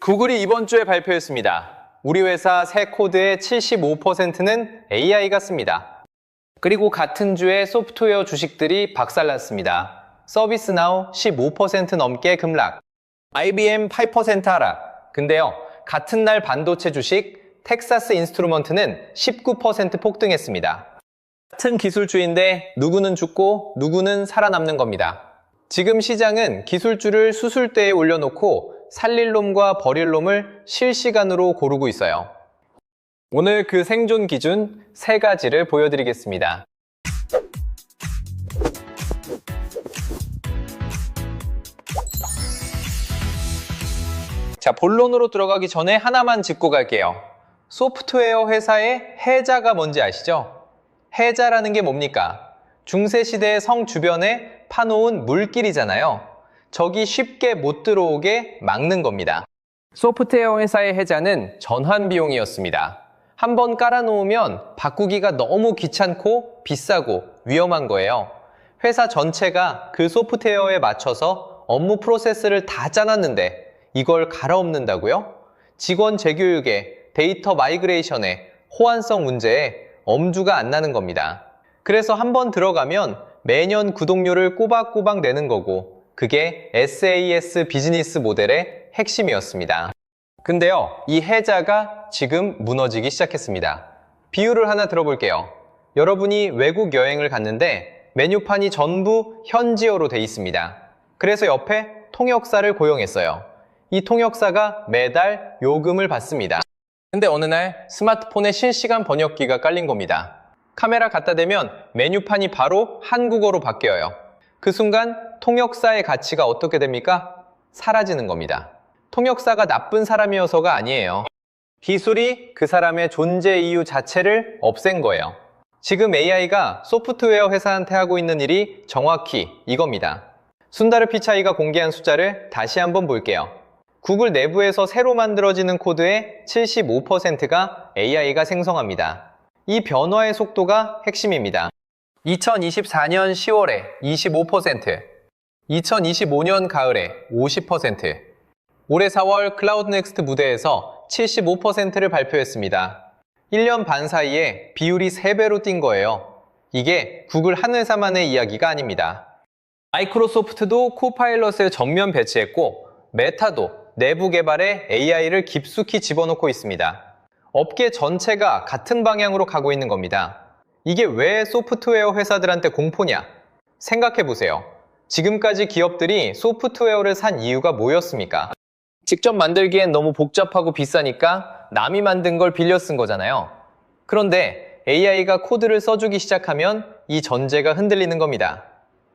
구글이 이번 주에 발표했습니다. 우리 회사 새 코드의 75%는 AI가 씁니다. 그리고 같은 주에 소프트웨어 주식들이 박살났습니다. 서비스나우 15% 넘게 급락, IBM 8% 하락. 근데요, 같은 날 반도체 주식 텍사스 인스트루먼트는 19% 폭등했습니다. 같은 기술주인데 누구는 죽고 누구는 살아남는 겁니다. 지금 시장은 기술주를 수술대에 올려놓고 살릴 놈과 버릴 놈을 실시간으로 고르고 있어요. 오늘 그 생존 기준 3가지를 보여드리겠습니다. 자, 본론으로 들어가기 전에 하나만 짚고 갈게요. 소프트웨어 회사의 해자가 뭔지 아시죠? 해자라는 게 뭡니까? 중세시대의 성 주변에 파놓은 물길이잖아요. 적이 쉽게 못 들어오게 막는 겁니다. 소프트웨어 회사의 해자는 전환 비용이었습니다. 한번 깔아놓으면 바꾸기가 너무 귀찮고 비싸고 위험한 거예요. 회사 전체가 그 소프트웨어에 맞춰서 업무 프로세스를 다 짜놨는데 이걸 갈아엎는다고요? 직원 재교육에, 데이터 마이그레이션에, 호환성 문제에 엄두가 안 나는 겁니다. 그래서 한번 들어가면 매년 구독료를 꼬박꼬박 내는 거고 그게 SaaS 비즈니스 모델의 핵심이었습니다. 근데요, 이 해자가 지금 무너지기 시작했습니다. 비유를 하나 들어볼게요. 여러분이 외국 여행을 갔는데 메뉴판이 전부 현지어로 돼 있습니다. 그래서 옆에 통역사를 고용했어요. 이 통역사가 매달 요금을 받습니다. 근데 어느 날 스마트폰에 실시간 번역기가 깔린 겁니다. 카메라 갖다 대면 메뉴판이 바로 한국어로 바뀌어요. 그 순간 통역사의 가치가 어떻게 됩니까? 사라지는 겁니다. 통역사가 나쁜 사람이어서가 아니에요. 기술이 그 사람의 존재 이유 자체를 없앤 거예요. 지금 AI가 소프트웨어 회사한테 하고 있는 일이 정확히 이겁니다. 순다르 피차이가 공개한 숫자를 다시 한번 볼게요. 구글 내부에서 새로 만들어지는 코드의 75%가 AI가 생성합니다. 이 변화의 속도가 핵심입니다. 2024년 10월에 25%, 2025년 가을에 50%, 올해 4월 클라우드 넥스트 무대에서 75%를 발표했습니다. 1년 반 사이에 비율이 3배로 뛴 거예요. 이게 구글 한 회사만의 이야기가 아닙니다. 마이크로소프트도 코파일럿을 정면 배치했고 메타도 내부 개발에 AI를 깊숙이 집어넣고 있습니다. 업계 전체가 같은 방향으로 가고 있는 겁니다. 이게 왜 소프트웨어 회사들한테 공포냐? 생각해보세요. 지금까지 기업들이 소프트웨어를 산 이유가 뭐였습니까? 직접 만들기엔 너무 복잡하고 비싸니까 남이 만든 걸 빌려 쓴 거잖아요. 그런데 AI가 코드를 써주기 시작하면 이 전제가 흔들리는 겁니다.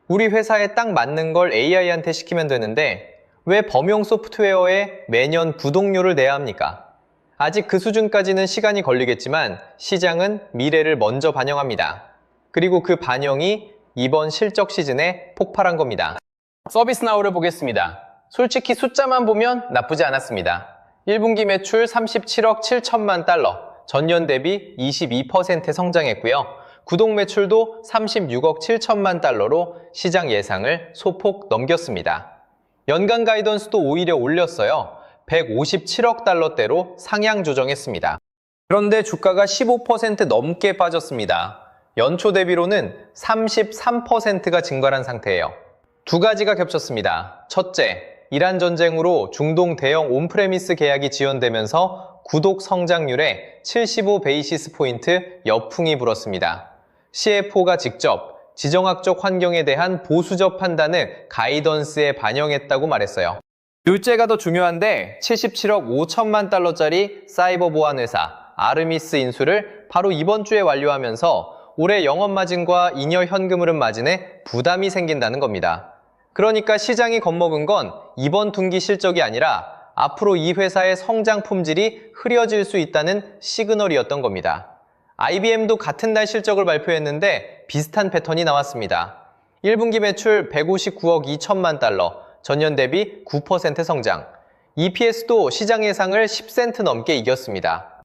우리 회사에 딱 맞는 걸 AI한테 시키면 되는데 왜 범용 소프트웨어에 매년 구독료를 내야 합니까? 아직 그 수준까지는 시간이 걸리겠지만 시장은 미래를 먼저 반영합니다. 그리고 그 반영이 이번 실적 시즌에 폭발한 겁니다. 서비스나우를 보겠습니다. 솔직히 숫자만 보면 나쁘지 않았습니다. 1분기 매출 37억 7천만 달러, 전년 대비 22% 성장했고요. 구독 매출도 36억 7천만 달러로 시장 예상을 소폭 넘겼습니다. 연간 가이던스도 오히려 올렸어요. 157억 달러대로 상향 조정했습니다. 그런데 주가가 15% 넘게 빠졌습니다. 연초 대비로는 33%가 증발한 상태예요. 두 가지가 겹쳤습니다. 첫째, 이란 전쟁으로 중동 대형 온프레미스 계약이 지연되면서 구독 성장률에 75 베이시스 포인트 역풍이 불었습니다. CFO가 직접 지정학적 환경에 대한 보수적 판단을 가이던스에 반영했다고 말했어요. 둘째가 더 중요한데 77억 5천만 달러짜리 사이버 보안 회사 아르미스 인수를 바로 이번 주에 완료하면서 올해 영업마진과 잉여 현금흐름 마진에 부담이 생긴다는 겁니다. 그러니까 시장이 겁먹은 건 이번 분기 실적이 아니라 앞으로 이 회사의 성장 품질이 흐려질 수 있다는 시그널이었던 겁니다. IBM도 같은 날 실적을 발표했는데 비슷한 패턴이 나왔습니다. 1분기 매출 159억 2천만 달러, 전년 대비 9% 성장, EPS도 시장 예상을 10센트 넘게 이겼습니다.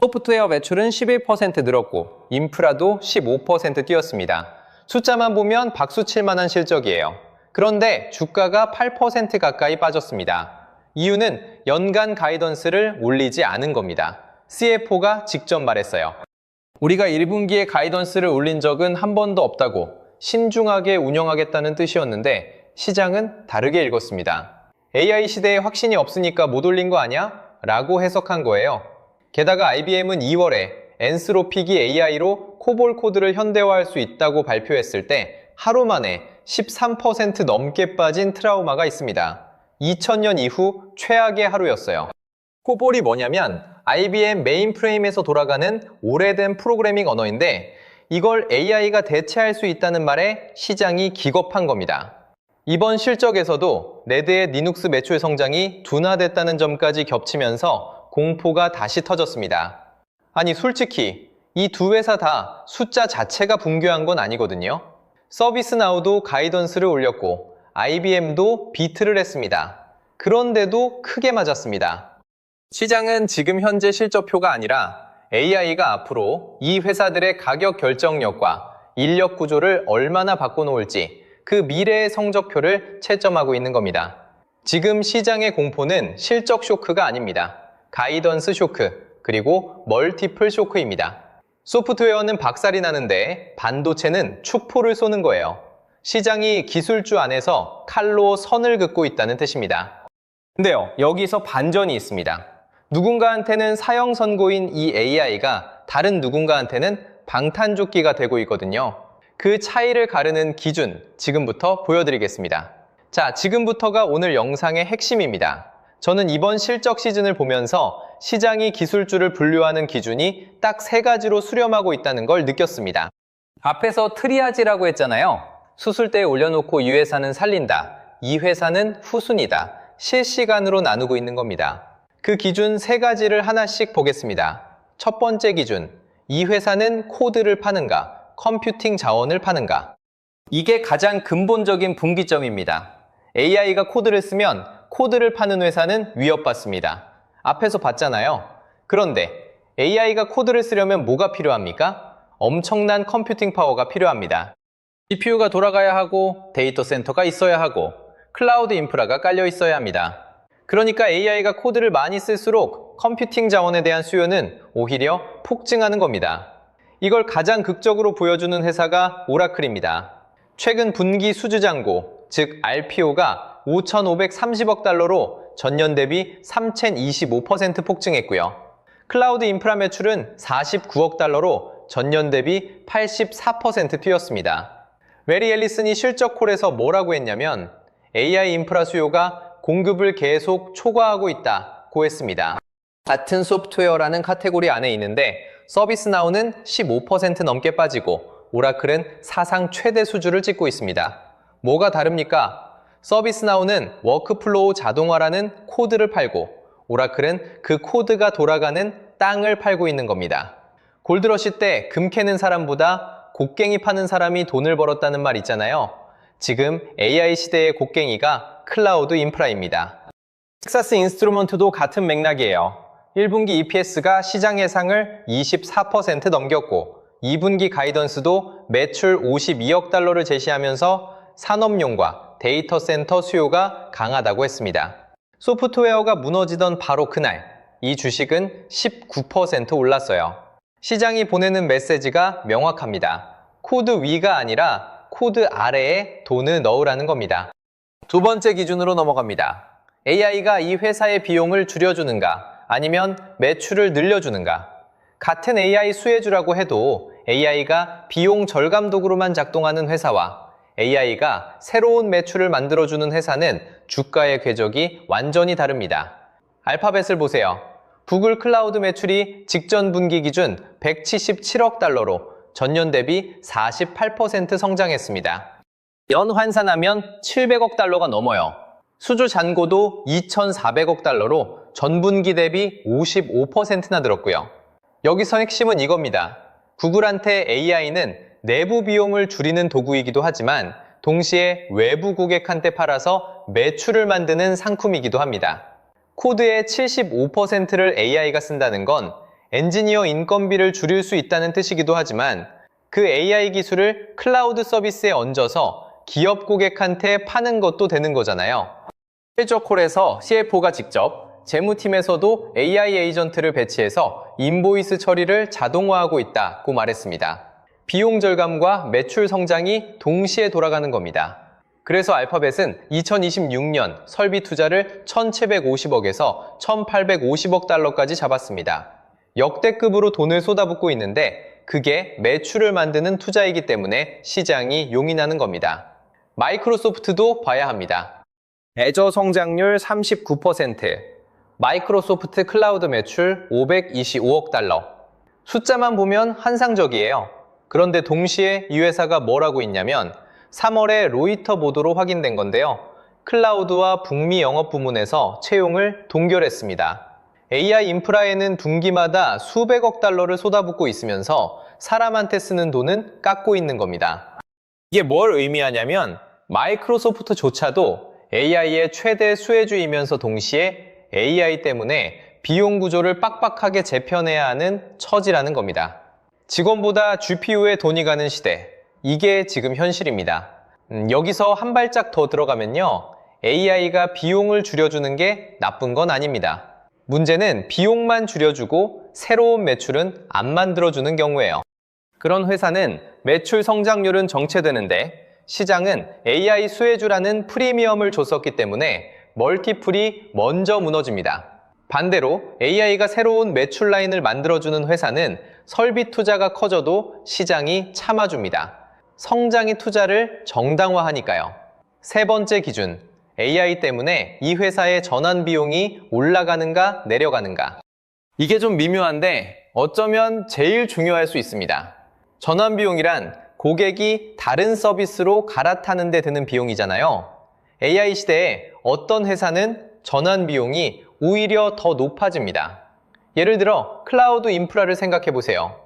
소프트웨어 매출은 11% 늘었고 인프라도 15% 뛰었습니다. 숫자만 보면 박수 칠 만한 실적이에요. 그런데 주가가 8% 가까이 빠졌습니다. 이유는 연간 가이던스를 올리지 않은 겁니다. CFO가 직접 말했어요. 우리가 1분기에 가이던스를 올린 적은 한 번도 없다고 신중하게 운영하겠다는 뜻이었는데 시장은 다르게 읽었습니다. AI 시대에 확신이 없으니까 못 올린 거 아니야? 라고 해석한 거예요. 게다가 IBM은 2월에 엔스로픽이 AI로 코볼 코드를 현대화할 수 있다고 발표했을 때 하루 만에 13% 넘게 빠진 트라우마가 있습니다. 2000년 이후 최악의 하루였어요. 코볼이 뭐냐면 IBM 메인프레임에서 돌아가는 오래된 프로그래밍 언어인데 이걸 AI가 대체할 수 있다는 말에 시장이 기겁한 겁니다. 이번 실적에서도 레드의 리눅스 매출 성장이 둔화됐다는 점까지 겹치면서 공포가 다시 터졌습니다. 아니 솔직히 이 두 회사 다 숫자 자체가 붕괴한 건 아니거든요. 서비스나우도 가이던스를 올렸고 IBM도 비트를 했습니다. 그런데도 크게 맞았습니다. 시장은 지금 현재 실적표가 아니라 AI가 앞으로 이 회사들의 가격 결정력과 인력 구조를 얼마나 바꿔놓을지 그 미래의 성적표를 채점하고 있는 겁니다. 지금 시장의 공포는 실적 쇼크가 아닙니다. 가이던스 쇼크, 그리고 멀티플 쇼크입니다. 소프트웨어는 박살이 나는데 반도체는 축포를 쏘는 거예요. 시장이 기술주 안에서 칼로 선을 긋고 있다는 뜻입니다. 근데요, 여기서 반전이 있습니다. 누군가한테는 사형 선고인 이 AI가 다른 누군가한테는 방탄조끼가 되고 있거든요. 그 차이를 가르는 기준, 지금부터 보여드리겠습니다. 자, 지금부터가 오늘 영상의 핵심입니다. 저는 이번 실적 시즌을 보면서 시장이 기술주를 분류하는 기준이 딱 3가지로 수렴하고 있다는 걸 느꼈습니다. 앞에서 트리아지라고 했잖아요. 수술대에 올려놓고 이 회사는 살린다, 이 회사는 후순이다, 실시간으로 나누고 있는 겁니다. 그 기준 3가지를 하나씩 보겠습니다. 첫 번째 기준, 이 회사는 코드를 파는가, 컴퓨팅 자원을 파는가. 이게 가장 근본적인 분기점입니다. AI가 코드를 쓰면 코드를 파는 회사는 위협받습니다. 앞에서 봤잖아요. 그런데 AI가 코드를 쓰려면 뭐가 필요합니까? 엄청난 컴퓨팅 파워가 필요합니다. CPU가 돌아가야 하고 데이터 센터가 있어야 하고 클라우드 인프라가 깔려 있어야 합니다. 그러니까 AI가 코드를 많이 쓸수록 컴퓨팅 자원에 대한 수요는 오히려 폭증하는 겁니다. 이걸 가장 극적으로 보여주는 회사가 오라클입니다. 최근 분기 수주잔고, 즉 RPO가 5,530억 달러로 전년 대비 3,025% 폭증했고요. 클라우드 인프라 매출은 49억 달러로 전년 대비 84% 뛰었습니다. 메리 앨리슨이 실적 콜에서 뭐라고 했냐면 AI 인프라 수요가 공급을 계속 초과하고 있다고 했습니다. 같은 소프트웨어라는 카테고리 안에 있는데 서비스나우는 15% 넘게 빠지고 오라클은 사상 최대 수주를 찍고 있습니다. 뭐가 다릅니까? 서비스나우는 워크플로우 자동화라는 코드를 팔고 오라클은 그 코드가 돌아가는 땅을 팔고 있는 겁니다. 골드러시 때 금 캐는 사람보다 곡괭이 파는 사람이 돈을 벌었다는 말 있잖아요. 지금 AI 시대의 곡괭이가 클라우드 인프라입니다. 텍사스 인스트루먼트도 같은 맥락이에요. 1분기 EPS가 시장 예상을 24% 넘겼고 2분기 가이던스도 매출 52억 달러를 제시하면서 산업용과 데이터 센터 수요가 강하다고 했습니다. 소프트웨어가 무너지던 바로 그날 이 주식은 19% 올랐어요. 시장이 보내는 메시지가 명확합니다. 코드 위가 아니라 코드 아래에 돈을 넣으라는 겁니다. 두 번째 기준으로 넘어갑니다. AI가 이 회사의 비용을 줄여주는가 아니면 매출을 늘려주는가. 같은 AI 수혜주라고 해도 AI가 비용 절감 도구로만 작동하는 회사와 AI가 새로운 매출을 만들어주는 회사는 주가의 궤적이 완전히 다릅니다. 알파벳을 보세요. 구글 클라우드 매출이 직전 분기 기준 177억 달러로 전년 대비 48% 성장했습니다. 연 환산하면 700억 달러가 넘어요. 수주 잔고도 2,400억 달러로 전분기 대비 55%나 늘었고요. 여기서 핵심은 이겁니다. 구글한테 AI는 내부 비용을 줄이는 도구이기도 하지만 동시에 외부 고객한테 팔아서 매출을 만드는 상품이기도 합니다. 코드의 75%를 AI가 쓴다는 건 엔지니어 인건비를 줄일 수 있다는 뜻이기도 하지만 그 AI 기술을 클라우드 서비스에 얹어서 기업 고객한테 파는 것도 되는 거잖아요. 실적콜에서 CFO가 직접, 재무팀에서도 AI 에이전트를 배치해서 인보이스 처리를 자동화하고 있다고 말했습니다. 비용 절감과 매출 성장이 동시에 돌아가는 겁니다. 그래서 알파벳은 2026년 설비 투자를 1,750억에서 1,850억 달러까지 잡았습니다. 역대급으로 돈을 쏟아붓고 있는데 그게 매출을 만드는 투자이기 때문에 시장이 용인하는 겁니다. 마이크로소프트도 봐야 합니다. 애저 성장률 39%, 마이크로소프트 클라우드 매출 525억 달러. 숫자만 보면 환상적이에요. 그런데 동시에 이 회사가 뭘 하고 있냐면 3월에 로이터 보도로 확인된 건데요. 클라우드와 북미 영업 부문에서 채용을 동결했습니다. AI 인프라에는 분기마다 수백억 달러를 쏟아붓고 있으면서 사람한테 쓰는 돈은 깎고 있는 겁니다. 이게 뭘 의미하냐면 마이크로소프트조차도 AI의 최대 수혜주이면서 동시에 AI 때문에 비용 구조를 빡빡하게 재편해야 하는 처지라는 겁니다. 직원보다 GPU에 돈이 가는 시대, 이게 지금 현실입니다. 여기서 한 발짝 더 들어가면요. AI가 비용을 줄여주는 게 나쁜 건 아닙니다. 문제는 비용만 줄여주고 새로운 매출은 안 만들어주는 경우예요. 그런 회사는 매출 성장률은 정체되는데 시장은 AI 수혜주라는 프리미엄을 줬었기 때문에 멀티플이 먼저 무너집니다. 반대로 AI가 새로운 매출 라인을 만들어주는 회사는 설비 투자가 커져도 시장이 참아줍니다. 성장이 투자를 정당화하니까요. 세 번째 기준, AI 때문에 이 회사의 전환 비용이 올라가는가 내려가는가. 이게 좀 미묘한데 어쩌면 제일 중요할 수 있습니다. 전환 비용이란 고객이 다른 서비스로 갈아타는 데 드는 비용이잖아요. AI 시대에 어떤 회사는 전환 비용이 오히려 더 높아집니다. 예를 들어 클라우드 인프라를 생각해 보세요.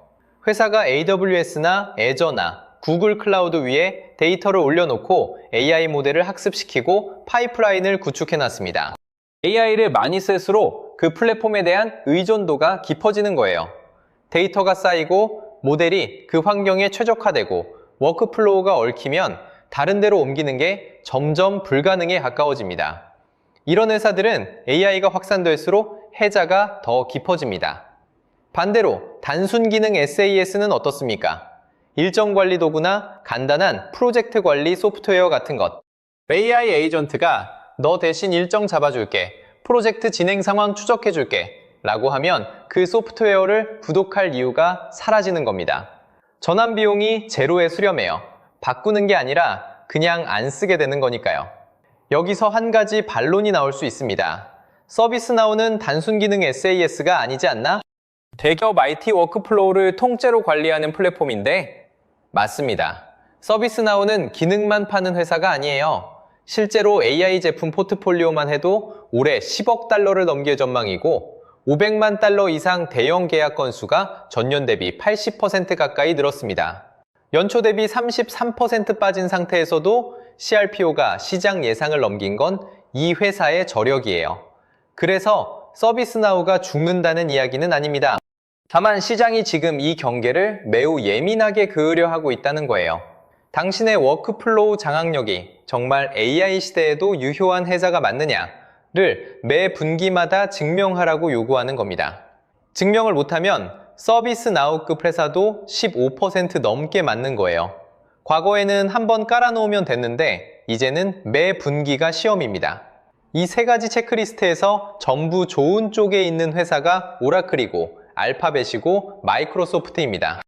회사가 AWS나 애저나 구글 클라우드 위에 데이터를 올려놓고 AI 모델을 학습시키고 파이프라인을 구축해놨습니다. AI를 많이 쓸수록 그 플랫폼에 대한 의존도가 깊어지는 거예요. 데이터가 쌓이고 모델이 그 환경에 최적화되고 워크플로우가 얽히면 다른 데로 옮기는 게 점점 불가능에 가까워집니다. 이런 회사들은 AI가 확산될수록 해자가 더 깊어집니다. 반대로 단순 기능 SaaS는 어떻습니까? 일정 관리 도구나 간단한 프로젝트 관리 소프트웨어 같은 것. AI 에이전트가 너 대신 일정 잡아줄게, 프로젝트 진행 상황 추적해줄게 라고 하면 그 소프트웨어를 구독할 이유가 사라지는 겁니다. 전환 비용이 제로에 수렴해요. 바꾸는 게 아니라 그냥 안 쓰게 되는 거니까요. 여기서 한 가지 반론이 나올 수 있습니다. 서비스나우는 단순 기능 SaaS가 아니지 않나? 대기업 IT 워크플로우를 통째로 관리하는 플랫폼인데 맞습니다. 서비스나우는 기능만 파는 회사가 아니에요. 실제로 AI 제품 포트폴리오만 해도 올해 10억 달러를 넘길 전망이고 500만 달러 이상 대형 계약 건수가 전년 대비 80% 가까이 늘었습니다. 연초 대비 33% 빠진 상태에서도 CRPO가 시장 예상을 넘긴 건 이 회사의 저력이에요. 그래서 서비스나우가 죽는다는 이야기는 아닙니다. 다만 시장이 지금 이 경계를 매우 예민하게 그으려 하고 있다는 거예요. 당신의 워크플로우 장악력이 정말 AI 시대에도 유효한 회사가 맞느냐를 매 분기마다 증명하라고 요구하는 겁니다. 증명을 못하면 서비스나우급 회사도 15% 넘게 맞는 거예요. 과거에는 한번 깔아놓으면 됐는데 이제는 매 분기가 시험입니다. 이 세 가지 체크리스트에서 전부 좋은 쪽에 있는 회사가 오라클이고 알파벳이고 마이크로소프트입니다.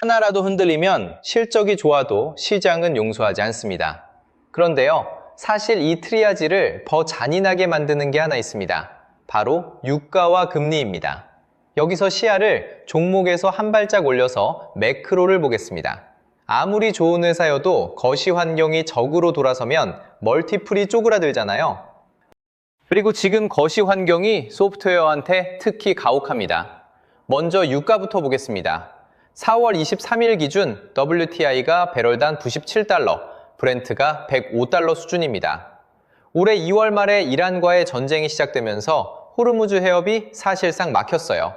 하나라도 흔들리면 실적이 좋아도 시장은 용서하지 않습니다. 그런데요, 사실 이 트리아지를 더 잔인하게 만드는 게 하나 있습니다. 바로 유가와 금리입니다. 여기서 시야를 종목에서 한 발짝 올려서 매크로를 보겠습니다. 아무리 좋은 회사여도 거시 환경이 적으로 돌아서면 멀티플이 쪼그라들잖아요. 그리고 지금 거시 환경이 소프트웨어한테 특히 가혹합니다. 먼저 유가부터 보겠습니다. 4월 23일 기준 WTI가 배럴당 97달러, 브렌트가 105달러 수준입니다. 올해 2월 말에 이란과의 전쟁이 시작되면서 호르무즈 해협이 사실상 막혔어요.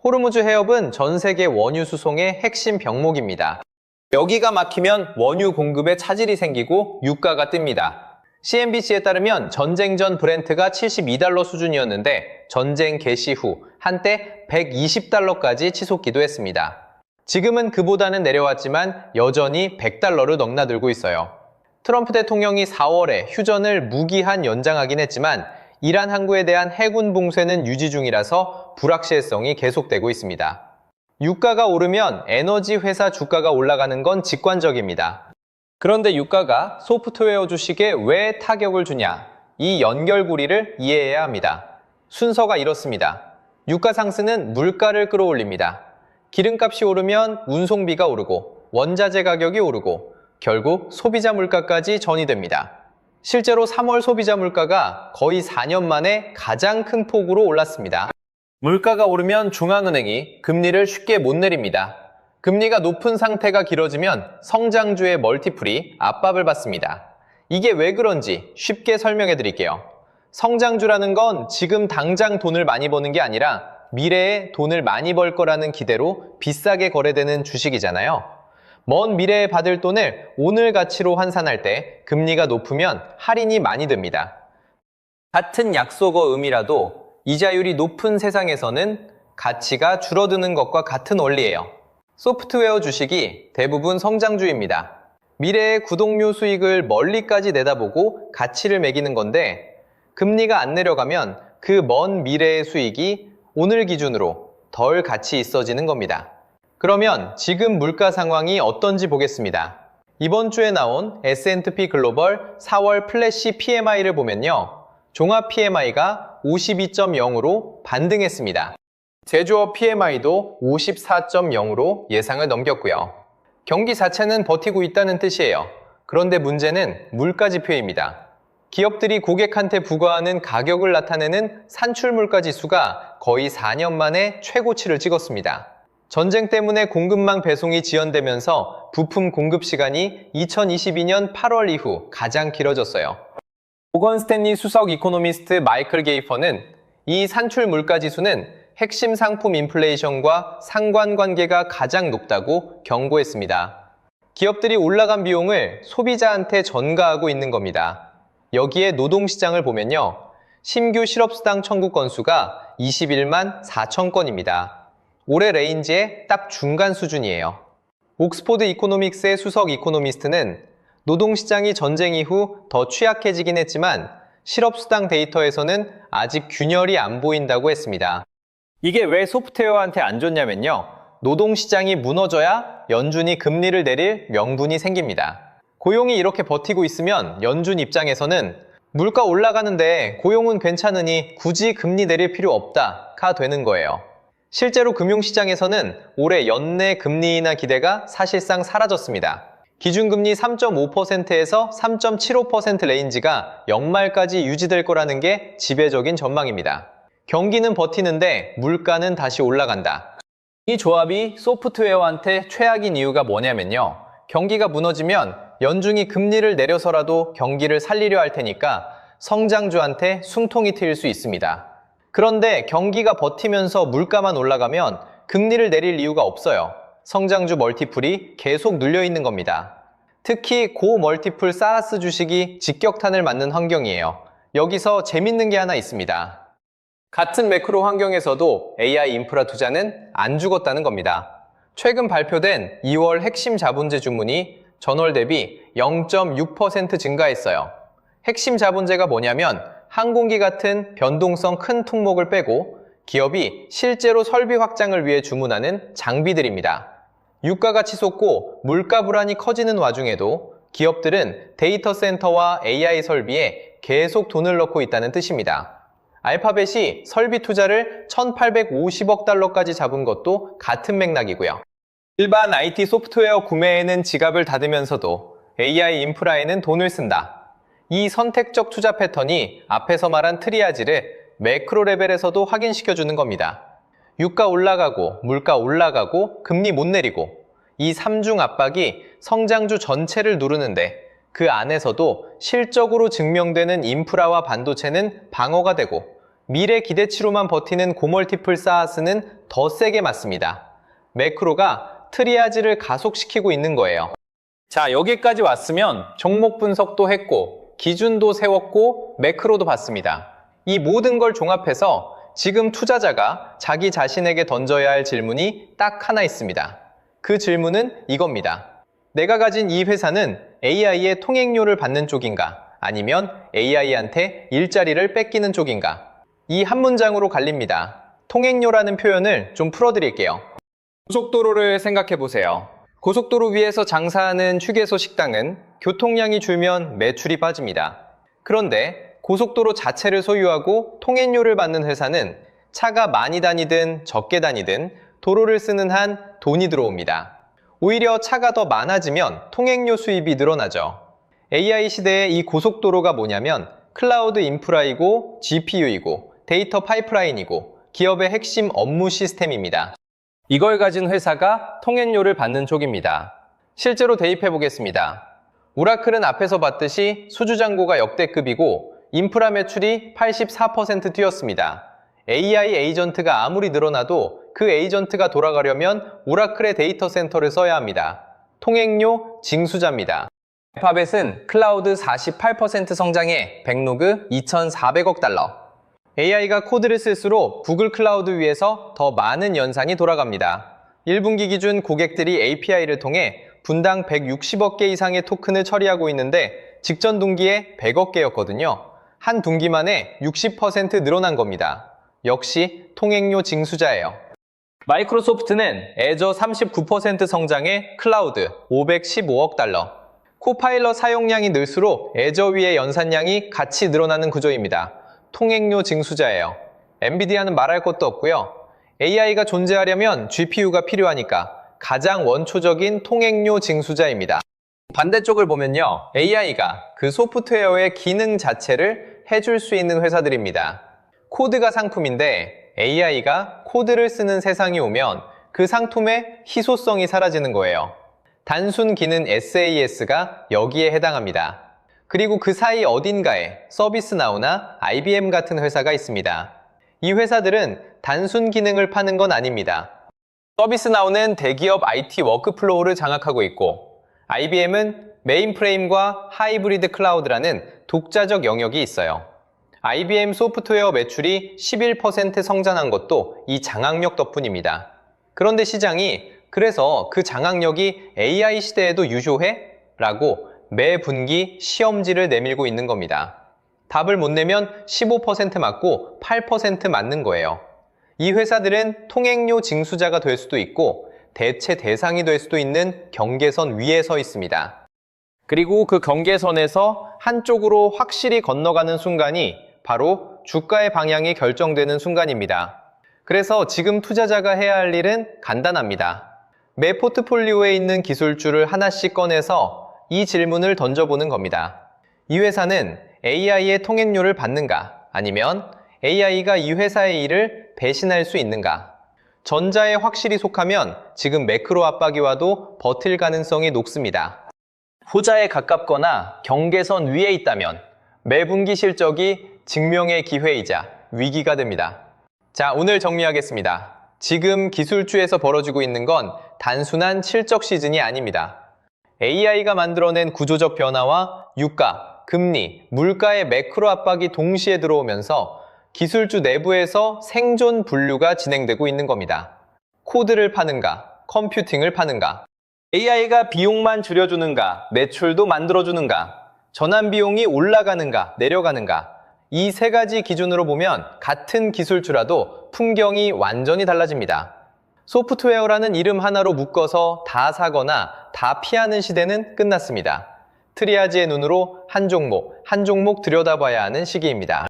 호르무즈 해협은 전 세계 원유 수송의 핵심 병목입니다. 여기가 막히면 원유 공급에 차질이 생기고 유가가 뜹니다. CNBC에 따르면 전쟁 전 브렌트가 72달러 수준이었는데 전쟁 개시 후 한때 120달러까지 치솟기도 했습니다. 지금은 그보다는 내려왔지만 여전히 100달러를 넘나들고 있어요. 트럼프 대통령이 4월에 휴전을 무기한 연장하긴 했지만 이란 항구에 대한 해군 봉쇄는 유지 중이라서 불확실성이 계속되고 있습니다. 유가가 오르면 에너지 회사 주가가 올라가는 건 직관적입니다. 그런데 유가가 소프트웨어 주식에 왜 타격을 주냐? 이 연결고리를 이해해야 합니다. 순서가 이렇습니다. 유가 상승은 물가를 끌어올립니다. 기름값이 오르면 운송비가 오르고 원자재 가격이 오르고 결국 소비자 물가까지 전이됩니다. 실제로 3월 소비자 물가가 거의 4년 만에 가장 큰 폭으로 올랐습니다. 물가가 오르면 중앙은행이 금리를 쉽게 못 내립니다. 금리가 높은 상태가 길어지면 성장주의 멀티플이 압박을 받습니다. 이게 왜 그런지 쉽게 설명해 드릴게요. 성장주라는 건 지금 당장 돈을 많이 버는 게 아니라 미래에 돈을 많이 벌 거라는 기대로 비싸게 거래되는 주식이잖아요. 먼 미래에 받을 돈을 오늘 가치로 환산할 때 금리가 높으면 할인이 많이 됩니다. 같은 약속어 의미라도 이자율이 높은 세상에서는 가치가 줄어드는 것과 같은 원리예요. 소프트웨어 주식이 대부분 성장주입니다. 미래의 구독료 수익을 멀리까지 내다보고 가치를 매기는 건데 금리가 안 내려가면 그 먼 미래의 수익이 오늘 기준으로 덜 가치 있어지는 겁니다. 그러면 지금 물가 상황이 어떤지 보겠습니다. 이번 주에 나온 S&P 글로벌 4월 플래시 PMI를 보면요. 종합 PMI가 52.0으로 반등했습니다. 제조업 PMI도 54.0으로 예상을 넘겼고요. 경기 자체는 버티고 있다는 뜻이에요. 그런데 문제는 물가 지표입니다. 기업들이 고객한테 부과하는 가격을 나타내는 산출 물가 지수가 거의 4년 만에 최고치를 찍었습니다. 전쟁 때문에 공급망 배송이 지연되면서 부품 공급 시간이 2022년 8월 이후 가장 길어졌어요. 모건 스탠리 수석 이코노미스트 마이클 게이퍼는 이 산출 물가 지수는 핵심 상품 인플레이션과 상관관계가 가장 높다고 경고했습니다. 기업들이 올라간 비용을 소비자한테 전가하고 있는 겁니다. 여기에 노동시장을 보면요. 신규 실업수당 청구 건수가 21만 4천 건입니다. 올해 레인지의 딱 중간 수준이에요. 옥스포드 이코노믹스의 수석 이코노미스트는 노동시장이 전쟁 이후 더 취약해지긴 했지만 실업수당 데이터에서는 아직 균열이 안 보인다고 했습니다. 이게 왜 소프트웨어한테 안 좋냐면요. 노동시장이 무너져야 연준이 금리를 내릴 명분이 생깁니다. 고용이 이렇게 버티고 있으면 연준 입장에서는 물가 올라가는데 고용은 괜찮으니 굳이 금리 내릴 필요 없다가 되는 거예요. 실제로 금융시장에서는 올해 연내 금리 인하 기대가 사실상 사라졌습니다. 기준금리 3.5%에서 3.75% 레인지가 연말까지 유지될 거라는 게 지배적인 전망입니다. 경기는 버티는데 물가는 다시 올라간다. 이 조합이 소프트웨어한테 최악인 이유가 뭐냐면요. 경기가 무너지면 연준이 금리를 내려서라도 경기를 살리려 할 테니까 성장주한테 숨통이 트일 수 있습니다. 그런데 경기가 버티면서 물가만 올라가면 금리를 내릴 이유가 없어요. 성장주 멀티플이 계속 눌려 있는 겁니다. 특히 고멀티플 사스 주식이 직격탄을 맞는 환경이에요. 여기서 재밌는 게 하나 있습니다. 같은 매크로 환경에서도 AI 인프라 투자는 안 죽었다는 겁니다. 최근 발표된 2월 핵심 자본재 주문이 전월 대비 0.6% 증가했어요. 핵심 자본재가 뭐냐면 항공기 같은 변동성 큰 품목을 빼고 기업이 실제로 설비 확장을 위해 주문하는 장비들입니다. 유가가 치솟고 물가 불안이 커지는 와중에도 기업들은 데이터 센터와 AI 설비에 계속 돈을 넣고 있다는 뜻입니다. 알파벳이 설비 투자를 1,850억 달러까지 잡은 것도 같은 맥락이고요. 일반 IT 소프트웨어 구매에는 지갑을 닫으면서도 AI 인프라에는 돈을 쓴다. 이 선택적 투자 패턴이 앞에서 말한 트리아지를 매크로 레벨에서도 확인시켜주는 겁니다. 유가 올라가고 물가 올라가고 금리 못 내리고 이 3중 압박이 성장주 전체를 누르는데 그 안에서도 실적으로 증명되는 인프라와 반도체는 방어가 되고 미래 기대치로만 버티는 고멀티플 사스는 더 세게 맞습니다. 매크로가 트리아지를 가속시키고 있는 거예요. 자, 여기까지 왔으면 종목 분석도 했고 기준도 세웠고 매크로도 봤습니다. 이 모든 걸 종합해서 지금 투자자가 자기 자신에게 던져야 할 질문이 딱 하나 있습니다. 그 질문은 이겁니다. 내가 가진 이 회사는 AI의 통행료를 받는 쪽인가? 아니면 AI한테 일자리를 뺏기는 쪽인가? 이 한 문장으로 갈립니다. 통행료라는 표현을 좀 풀어드릴게요. 고속도로를 생각해 보세요. 고속도로 위에서 장사하는 휴게소 식당은 교통량이 줄면 매출이 빠집니다. 그런데 고속도로 자체를 소유하고 통행료를 받는 회사는 차가 많이 다니든 적게 다니든 도로를 쓰는 한 돈이 들어옵니다. 오히려 차가 더 많아지면 통행료 수입이 늘어나죠. AI 시대의 이 고속도로가 뭐냐면 클라우드 인프라이고 GPU이고 데이터 파이프라인이고 기업의 핵심 업무 시스템입니다. 이걸 가진 회사가 통행료를 받는 쪽입니다. 실제로 대입해 보겠습니다. 오라클은 앞에서 봤듯이 수주잔고가 역대급이고 인프라 매출이 84% 뛰었습니다. AI 에이전트가 아무리 늘어나도 그 에이전트가 돌아가려면 오라클의 데이터 센터를 써야 합니다. 통행료 징수자입니다. 알파벳은 클라우드 48% 성장에 백로그 2,400억 달러. AI가 코드를 쓸수록 구글 클라우드 위에서 더 많은 연산이 돌아갑니다. 1분기 기준 고객들이 API를 통해 분당 160억 개 이상의 토큰을 처리하고 있는데 직전 분기에 100억 개였거든요. 한 분기만에 60% 늘어난 겁니다. 역시 통행료 징수자예요. 마이크로소프트는 애저 39% 성장에 클라우드 515억 달러. 코파일럿 사용량이 늘수록 애저 위의 연산량이 같이 늘어나는 구조입니다. 통행료 징수자예요. 엔비디아는 말할 것도 없고요. AI가 존재하려면 GPU가 필요하니까 가장 원초적인 통행료 징수자입니다. 반대쪽을 보면요. AI가 그 소프트웨어의 기능 자체를 해줄 수 있는 회사들입니다. 코드가 상품인데 AI가 코드를 쓰는 세상이 오면 그 상품의 희소성이 사라지는 거예요. 단순 기능 SaaS가 여기에 해당합니다. 그리고 그 사이 어딘가에 서비스나우나 IBM 같은 회사가 있습니다. 이 회사들은 단순 기능을 파는 건 아닙니다. 서비스나우는 대기업 IT 워크플로우를 장악하고 있고 IBM은 메인프레임과 하이브리드 클라우드라는 독자적 영역이 있어요. IBM 소프트웨어 매출이 11% 성장한 것도 이 장악력 덕분입니다. 그런데 시장이 그래서 그 장악력이 AI 시대에도 유효해? 라고 매 분기 시험지를 내밀고 있는 겁니다. 답을 못 내면 15% 맞고 8% 맞는 거예요. 이 회사들은 통행료 징수자가 될 수도 있고 대체 대상이 될 수도 있는 경계선 위에 서 있습니다. 그리고 그 경계선에서 한쪽으로 확실히 건너가는 순간이 바로 주가의 방향이 결정되는 순간입니다. 그래서 지금 투자자가 해야 할 일은 간단합니다. 매 포트폴리오에 있는 기술주를 하나씩 꺼내서 이 질문을 던져보는 겁니다. 이 회사는 AI의 통행료를 받는가? 아니면 AI가 이 회사의 일을 배신할 수 있는가? 전자에 확실히 속하면 지금 매크로 압박이 와도 버틸 가능성이 높습니다. 후자에 가깝거나 경계선 위에 있다면 매분기 실적이 증명의 기회이자 위기가 됩니다. 자, 오늘 정리하겠습니다. 지금 기술주에서 벌어지고 있는 건 단순한 실적 시즌이 아닙니다. AI가 만들어낸 구조적 변화와 유가, 금리, 물가의 매크로 압박이 동시에 들어오면서 기술주 내부에서 생존 분류가 진행되고 있는 겁니다. 코드를 파는가, 컴퓨팅을 파는가, AI가 비용만 줄여주는가, 매출도 만들어주는가, 전환 비용이 올라가는가, 내려가는가, 이 세 가지 기준으로 보면 같은 기술주라도 풍경이 완전히 달라집니다. 소프트웨어라는 이름 하나로 묶어서 다 사거나 다 피하는 시대는 끝났습니다. 트리아지의 눈으로 한 종목 들여다봐야 하는 시기입니다.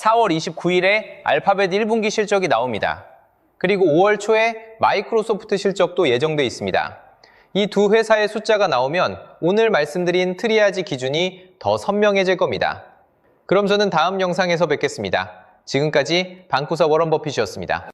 4월 29일에 알파벳 1분기 실적이 나옵니다. 그리고 5월 초에 마이크로소프트 실적도 예정돼 있습니다. 이 두 회사의 숫자가 나오면 오늘 말씀드린 트리아지 기준이 더 선명해질 겁니다. 그럼 저는 다음 영상에서 뵙겠습니다. 지금까지 방구석 워런 버핏이었습니다.